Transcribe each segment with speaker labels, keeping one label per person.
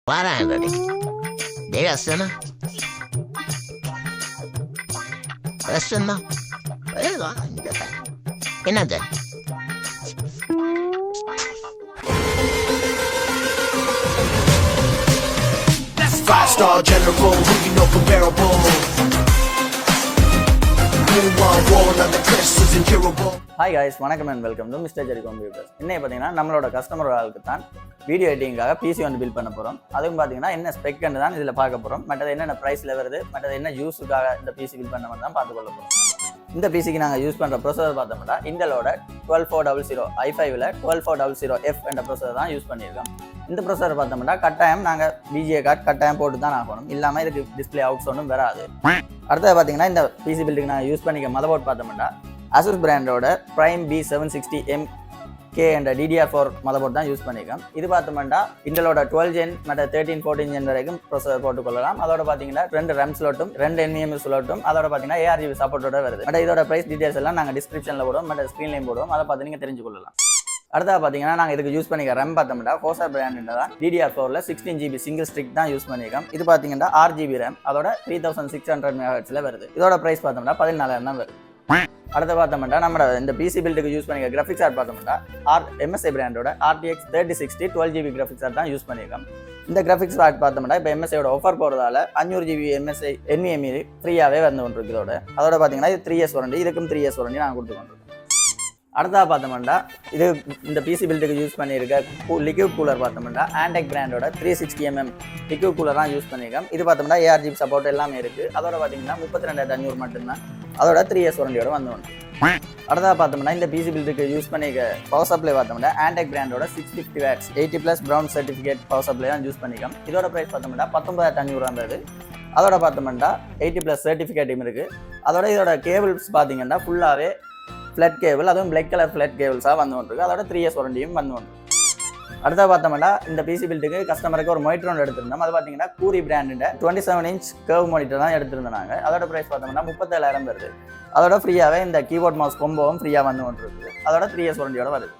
Speaker 1: Parandoli. Deve essere. Essere. என்னது
Speaker 2: Five-star general, who you know comparable. Who on wall on the cliffs is incurable.
Speaker 3: Hi guys, வணக்கம் and welcome to Mr. Jerry Computers. இன்னைக்கு பார்த்தீங்கன்னா நம்மளோட customer ஆளுக்கு தான் video எடிட்டிங்காக PC வந்து build பண்ண போகிறோம். அதுவும் பார்த்தீங்கன்னா என்ன ஸ்பெக்னு தான் இதில் பார்க்க போகிறோம். மற்றது என்னென்ன ப்ரைஸில் வருது, மற்றது என்ன யூஸுக்காக இந்த பிசி பில்ட் பண்ண தான் பார்த்துக்கொள்ள போகிறோம். இந்த பிசிக்கு நாங்கள் யூஸ் பண்ணுற ப்ரொசஸர் பார்த்தோம்னா இன்டலோட 12400 i5ல் 12400F என்ற ப்ரொசஸர் தான் யூஸ் பண்ணியிருக்கோம். இந்த ப்ரொசஸர் பார்த்தோம்னா கட்டாயம் நாங்கள் பிஜிஏ கார்டு கட்டாயம் போட்டு தான் ஆகணும், இல்லாமல் இதுக்கு டிஸ்பிளே அவுட்ஸ் ஒன்றும் வராது. அடுத்தது பார்த்தீங்கன்னா இந்த பிசி பில்டுக்கு நாங்கள் யூஸ் பண்ணிக்க மதர்போர்ட் பார்த்தோம்னா அசூஸ் பிராண்டோட Prime B760MK என்ற DDR4 மதர்போர்ட் தான் யூஸ் பண்ணியிருக்கோம். இது பார்த்தோம்னா இன்டலோட 12 ஜென் மற்ற 13, 14 ஜென் வரைக்கும் ப்ரொசஸர் போட்டுக்கொள்ளலாம். அதோட பார்த்தீங்கன்னா 2 RAM ஸ்லாட்டும் 2 NVMe ஸ்லாட்டும் அதோட பார்த்தீங்கன்னா ARGB சப்போர்ட்டோட வருது. மற்ற இதோட ப்ரைஸ் டீடைல்ஸ் எல்லாம் நாங்கள் டிஸ்கிரிப்ஷனில் போடுவோம், மற்ற ஸ்க்ரீன்லையும் போடுவோம், அதை பார்த்து நீங்கள் தெரிஞ்சுக்கொள்ளலாம். அடுத்தது பார்த்தீங்கன்னா நாங்கள் இதுக்கு யூஸ் பண்ணிக்க RAM பார்த்தோம்னா கோசார் பிராண்ட் தான் DDR4ல் 16GB சிங்கிள் ஸ்டிக் தான் யூஸ் பண்ணியிருக்கோம். இது பார்த்தீங்கன்னா 6GB RAM அதோட 3600 MHz வருது. இதோட ப்ரைஸ் பார்த்தோம்னா 14,000 தான் வருது. அடுத்த பார்த்தோம்னா நம்ம இந்த பிசி பில்டுக்கு யூஸ் பண்ணிக்க கிராஃபிக்ஸ் கார்டு பார்த்தோம்னா MSI பிராண்டோட RTX 3060 12GB கிராஃபிக்ஸ் கார்டு தான் யூஸ் பண்ணியிருக்கோம். இந்த கிராஃபிக்ஸ் கார்டு பார்த்தோம்னா இப்போ MSIயோட ஆஃபர் போகிறதால 500GB MSI NVMe ஃப்ரீயாகவே வந்து கொண்டிருக்கு. அதோட பார்த்தீங்கன்னா இது 3 years வாரண்டி, இதுக்கும் 3 years வாரண்டி நாங்கள் கொடுத்து கொண்டிருக்கோம். அடுத்தா பார்த்தோம்னா இது இந்த பிசி பில்டுக்கு யூஸ் பண்ணியிருக்க லிக்விட் கூலர் பார்த்தோம்னா ஆண்டெக் பிராண்டோட 360mm லிக்விட் கூலர் தான் யூஸ் பண்ணியிருக்கோம். இது பார்த்தோம்னா ARGB சப்போர்ட் எல்லாமே இருக்குது. அதோட பார்த்தீங்கன்னா 32,500 மட்டும்தான், அதோட 3 years வாரண்டியோட வந்து ஒன்று. அடுத்தா பார்த்தோம்னா இந்த பிசி பில்டுக்கு யூஸ் பண்ணிக்க பவர் சப்ளை பார்த்தோம்னா ஆண்டெக் பிராண்டோட 650 watts 80+ brown certificate power supply தான் யூஸ் பண்ணிக்கோம். இதோட ப்ரைஸ் பார்த்தோம்னா 19,500 இருந்தது. அதோட பார்த்தோம்னா 80+ சர்டிஃபிகேட்டும் இருக்குது. அதோட இதோட கேபிள்ஸ் பார்த்தீங்கன்னா ஃபுல்லாகவே ஃப்ளட் கேபிள், அதுவும் பிளாக் கலர் ஃப்ளட் கேபிள்ஸாக வந்து கொண்டிருக்கு. அதோட 3 years வாரண்டியும் வந்து கொண்டு. அடுத்த பார்த்தோம்னா இந்த பிசி பில்டுக்கு கஸ்டமருக்கு ஒரு மானிட்டர் ஒன்று எடுத்திருந்தோம். அது பார்த்தீங்கன்னா கூரி பிராண்டோட 27-inch கர்வ் மானிட்டர் தான் எடுத்திருந்தாங்க. அதோட ப்ரைஸ் பார்த்தோம்னா 37,000 வருது. அதோட ஃப்ரீயாகவே இந்த கீபோர்ட் மவுஸ் கொம்போவும் ஃப்ரீயாக வந்து கொண்டிருக்கு. அதோட 3 years வாரண்டியோட வருது.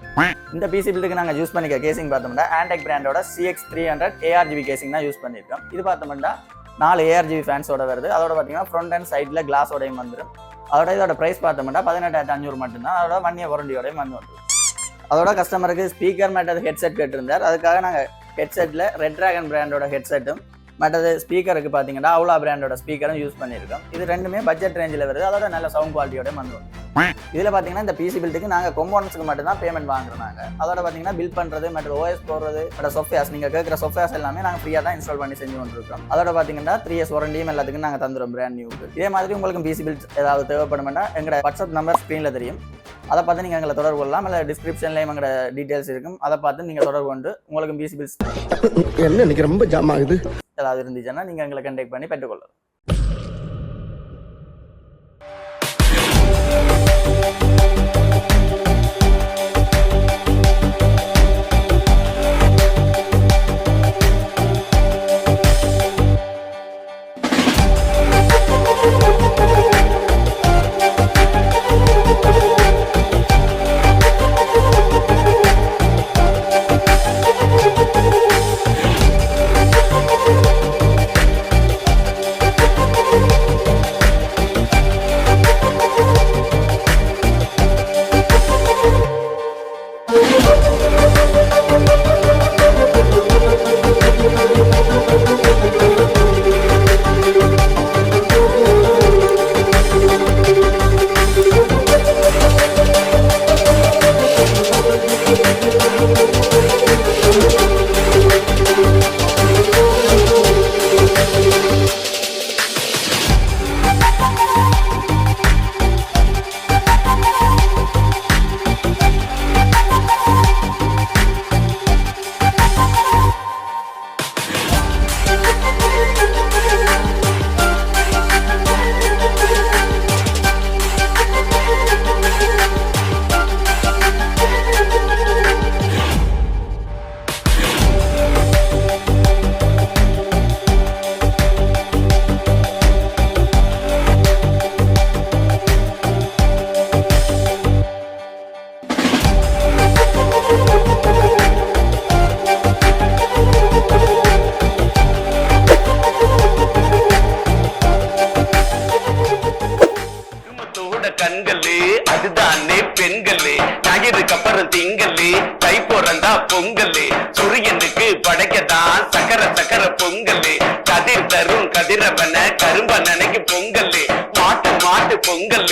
Speaker 3: இந்த பிசி பில்டுக்கு நாங்கள் யூஸ் பண்ணிக்க கேசிங் பார்த்தோம்னா ஆண்டெக் பிராண்டோட CX300 ARGB கேசிங் தான் யூஸ் பண்ணியிருக்கோம். இது பார்த்தோம்னா 4 ARGB ஃபேன்ஸோட வருது. அதோட பார்த்தீங்கன்னா ஃப்ரண்ட் அண்ட் சைடில் கிளாஸோடையும் வந்துடும். அதோட இதோட ப்ரைஸ் பார்த்தோம்னா 18,500 மட்டும்தான். அதோட 1 year வாரண்டியோடையும் வந்து வந்துடும். அதோட கஸ்டமருக்கு ஸ்பீக்கர் மற்றது ஹெட்செட் கேட்டிருந்தார். அதுக்காக நாங்கள் ஹெட்செட்டில் ரெட் ட்ராகன் பிராண்டோட ஹெட்செட்டும் மற்றது ஸ்பீக்கருக்கு பார்த்தீங்கன்னா அவுலா பிராண்டோட ஸ்பீக்கரும் யூஸ் பண்ணியிருக்கோம். இது ரெண்டுமே பட்ஜெட் ரேஞ்சில் வருது. அதோட நல்ல சவுண்ட் குவாலிட்டியோட வந்துடும். இதில் பார்த்தீங்கன்னா இந்த பிசி பில்டுக்கு நாங்கள் கொம்போனன்ஸுக்கு மட்டும் தான் பேமெண்ட் வாங்குறாங்க. அதோட பார்த்தீங்கன்னா பில் பண்ணுறது மற்ற OS போடுறது மற்ற சாஃப்ட்வேர்ஸ் நீங்கள் கேட்குற சாஃப்ட்வேர்ஸ் எல்லாமே நாங்கள் ஃப்ரீயாக தான் இன்ஸ்டால் பண்ணி செஞ்சு கொண்டிருக்கோம். அதோட பார்த்தீங்கன்னா 3 years வாரண்டியும் எல்லாத்துக்கும் நாங்கள் தந்துடும் பிராண்ட் நியூக்கு. இதே மாதிரி உங்களுக்கு பிசி பில்ட் ஏதாவது தேவைப்படுமென்னா எங்களோட வாட்ஸ்அப் நம்பர் ஸ்க்ரீனில் தெரியும், அதை பார்த்து நீங்கள் எங்களை தொடர்பு கொள்ளலாம். இல்லை டிஸ்கிரிப்ஷன்லேயும் எங்களோட டீட்டெயில்ஸ் இருக்கும், அதை பார்த்து நீங்கள் தொடர்பு கொண்டு உங்களுக்கு பிசி பில்ஸ்
Speaker 4: என்ன எனக்கு ரொம்ப ஜாம் ஆகுது
Speaker 3: ஏதாவது இருந்துச்சுன்னா நீங்கள் எங்களை கண்டெக்ட் பண்ணி பெற்றுக்கொள்ளலாம்.
Speaker 5: கூட கண்களு அதுதானே பெண்களு ஞாயிறுக்கு அப்புறம் திங்களு கை பிறந்தா பொங்கலு சூரியனுக்கு படைக்கதான் சக்கர சக்கர பொங்கலு கதிர் தரும் கதிரவன கரும்ப நினைக்கு பொங்கலு மாட்டு மாட்டு பொங்கல்